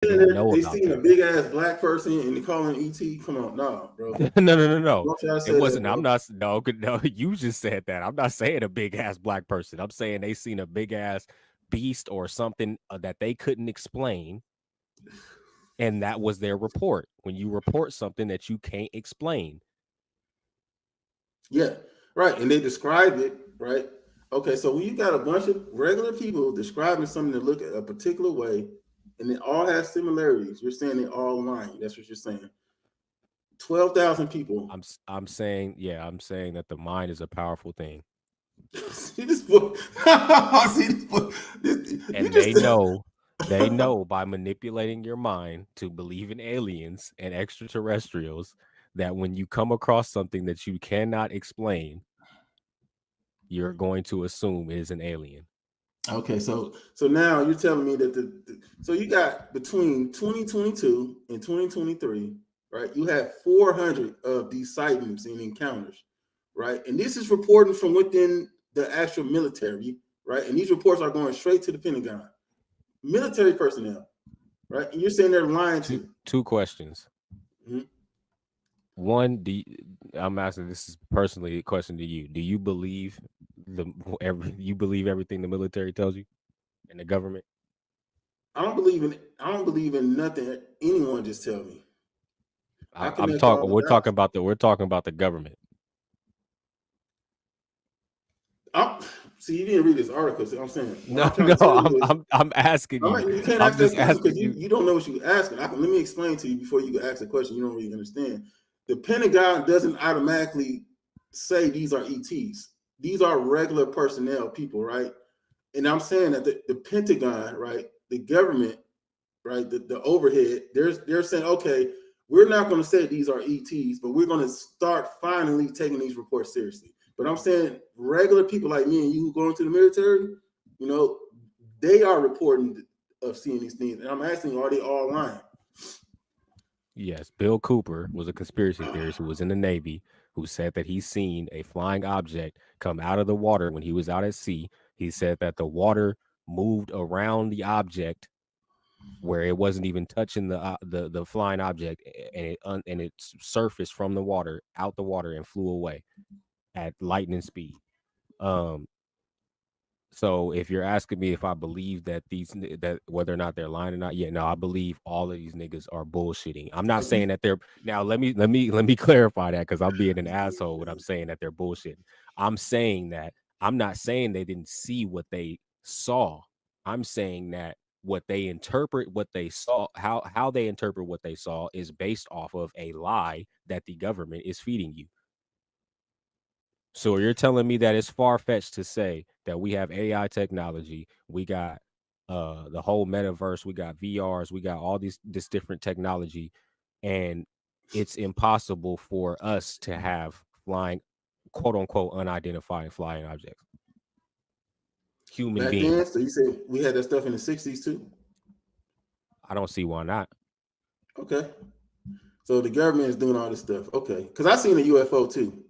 didn't know They about seen a that. big ass black person and they calling ET. Come on, nah, bro. No. Don't try to It say that, wasn't. bro. I'm not. No, no. You just said that. I'm not saying a big ass black person. I'm saying they seen a big ass beast or something that they couldn't explain, and that was their report. When you report something that you can't explain, Yeah, right. And they described it, right? Okay, so when you got a bunch of regular people describing something that look a particular way, and it all has similarities, you're saying they all lying. That's what you're saying. 12,000 people. I'm saying, yeah, I'm saying that the mind is a powerful thing, See this book? See this book? You and just they know by manipulating your mind to believe in aliens and extraterrestrials that when you come across something that you cannot explain, you're going to assume it is an alien. okay. So now you're telling me that so you got between 2022 and 2023, right? You had 400 of these sightings and encounters, right? And this is reporting from within the actual military, right? And these reports are going straight to the Pentagon, military personnel, right? And you're saying they're lying Two to. two questions. Mhm. One, I'm asking this is personally a question to you. Do you believe you believe everything the military tells you and the government? I don't believe in nothing that anyone just tell me. I I'm connect all talking. the We're talking dots. about the. We're talking about the government. I'm, see, you didn't read this article. So I'm saying what No, I'm trying no. to tell you is I'm asking I'm you. not, you can't I'm ask that just question because asking you, you. you don't know what you're asking. Let me explain to you before you can ask the question. You don't really understand. The Pentagon doesn't automatically say these are ETs. These are regular personnel, people, right? And I'm saying that the Pentagon, right, the government, right, the overhead, they're saying, okay, we're not going to say these are ETs, but we're going to start finally taking these reports seriously. But I'm saying regular people like me and you who go into the military, you know, they are reporting of seeing these things. And I'm asking you, are they all lying? Yes, Bill Cooper was a conspiracy theorist who was in the Navy who said that he's seen a flying object come out of the water when he was out at sea. He said that the water moved around the object where it wasn't even touching the flying object, and it surfaced from the water, out the water, and flew away at lightning speed. Um, so if you're asking me if I believe that that whether or not they're lying or not, yeah, no, I believe all of these niggas are bullshitting. I'm not saying that they're now. Let me clarify that because I'm being an asshole when I'm saying that they're bullshitting. I'm saying that I'm not saying they didn't see what they saw. I'm saying that what they saw, how they interpret what they saw is based off of a lie that the government is feeding you. So you're telling me that it's far fetched to say that we have AI technology, we got the whole metaverse, we got VRs, we got all this different technology, and it's impossible for us to have flying, quote unquote, unidentified flying objects, human Back then, beings. so you say we had that stuff in the 60s too? I don't see why not. Okay. So the government is doing all this stuff. Okay. Because I seen a UFO too.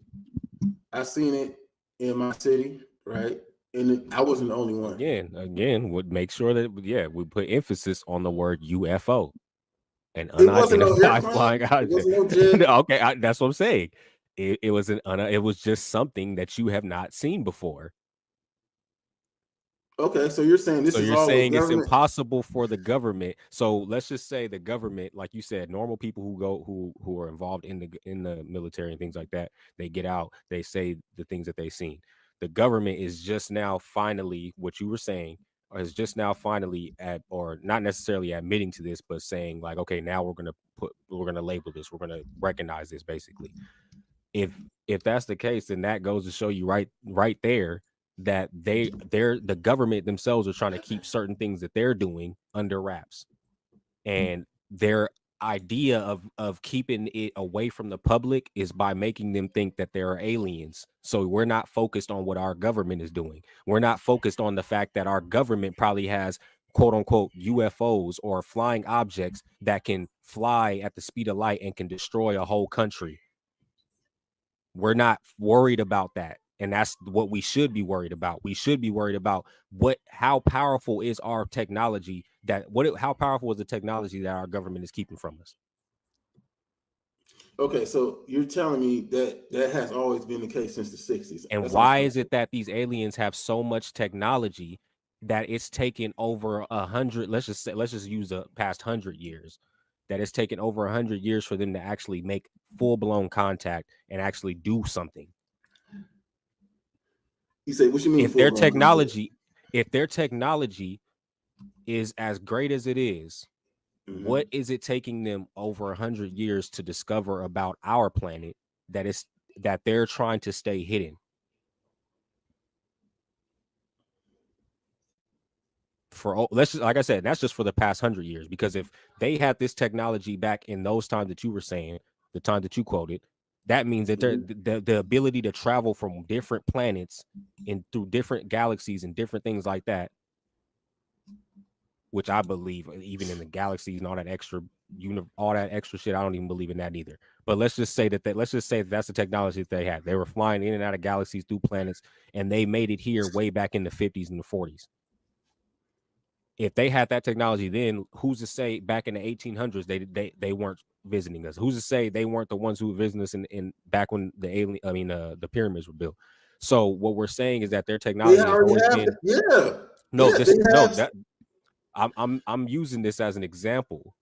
I seen it in my city, right? And I wasn't the only one. Again, would make sure that yeah, we put emphasis on the word UFO, an It wasn't no unidentified flying airplane. It object. wasn't no jet. Okay, that's what I'm saying. It was it was just something that you have not seen before. Okay, so you're saying So this is you're all a saying it's government? impossible for the government. So let's just say the government, like you said, normal people who are involved in the military and things like that, they get out, they say the things that they've seen. The government is just now finally what you were saying, or is just now finally at, or not necessarily admitting to this, but saying like, okay, now we're gonna label this, we're gonna recognize this basically. If that's the case, then that goes to show you right there that the government themselves are trying to keep certain things that they're doing under wraps, and their idea of keeping it away from the public is by making them think that there are aliens. So we're not focused on what our government is doing. We're not focused on the fact that our government probably has quote unquote UFOs or flying objects that can fly at the speed of light and can destroy a whole country. We're not worried about that. And that's what we should be worried about. We should be worried about how powerful is our technology how powerful is the technology that our government is keeping from us? Okay, so you're telling me that that has always been the case since the 60s. And That's what I'm why trying is to it that these aliens have so much technology that it's taken over 100? Let's just use the past 100 years. That it's taken over 100 years for them to actually make full blown contact and actually do something. You say, what you mean? If their technology is as great as it is, what is it taking them over 100 years to discover about our planet that they're trying to stay hidden? Let's just, like I said, that's just for the past 100 years. Because if they had this technology back in those times that you were saying, the time that you quoted, that means that the ability to travel from different planets and through different galaxies and different things like that, which I believe even in the galaxies and all that extra shit, I don't even believe in that either. But let's just say that that's the technology that they had. They were flying in and out of galaxies through planets, and they made it here way back in the 50s and the 40s. If they had that technology then, who's to say back in the 1800s they weren't visiting us? Who's to say they weren't the ones who were visiting us in back when the pyramids were built? So what we're saying is that their technology has always been I'm using this as an example.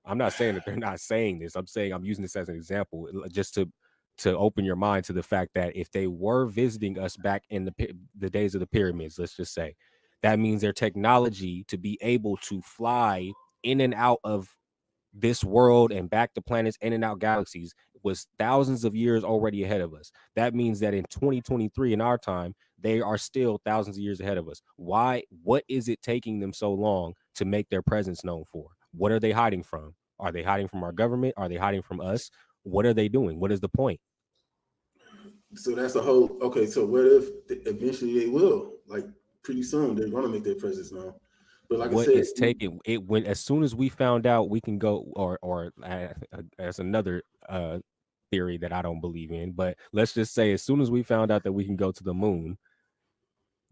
I'm not saying that they're not saying this. I'm saying I'm using this as an example just to open your mind to the fact that if they were visiting us back in the days of the pyramids, let's just say, that means their technology to be able to fly in and out of this world and back to planets, in and out galaxies, was thousands of years already ahead of us. That means that in 2023, in our time, they are still thousands of years ahead of us. Why? What is it taking them so long to make their presence known for? What are they hiding from? Are they hiding from our government? Are they hiding from us? What are they doing? What is the point? So that's a whole, okay, so what if eventually they will? Like pretty soon they're going to make their presence known. But like what I said, is taking it when as soon as we found out we can go, or as another theory that I don't believe in, but let's just say as soon as we found out that we can go to the moon,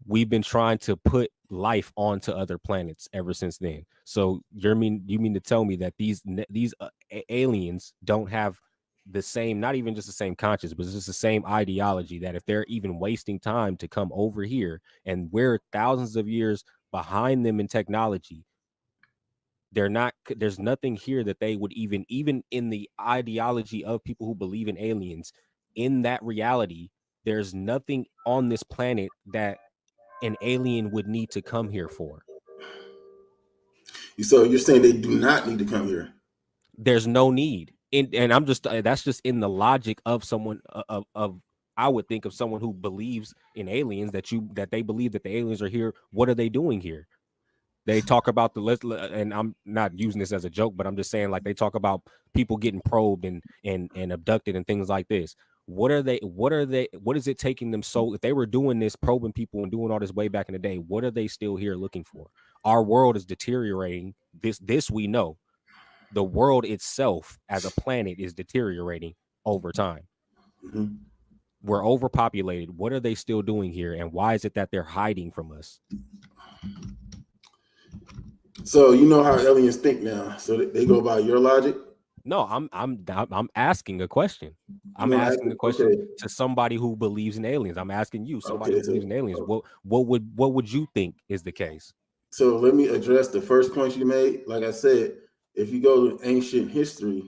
we've been trying to put life onto other planets ever since then. So you mean to tell me that these aliens don't have the same, not even just the same conscience, but it's just the same ideology, that if they're even wasting time to come over here and we're thousands of years behind them in technology, there's nothing here that they would even in the ideology of people who believe in aliens, in that reality, there's nothing on this planet that an alien would need to come here for. So you're saying they do not need to come here? There's no need. And I'm just that's just in the logic of someone of I would think of someone who believes in aliens, that they believe that the aliens are here. What are they doing here? They talk about and I'm not using this as a joke, but I'm just saying, like, they talk about people getting probed and abducted and things like this. What is it taking them so, if they were doing this, probing people and doing all this way back in the day, what are they still here looking for? Our world is deteriorating. This we know. The world itself as a planet is deteriorating over time. Mm-hmm. We're overpopulated. What are they still doing here? And why is it that they're hiding from us? So you know how aliens think now. So they go by your logic? No, I'm asking a question. I'm asking the question to somebody who believes in aliens. I'm asking you, somebody who believes in aliens. What would you think is the case? So let me address the first point you made. Like I said, if you go to ancient history,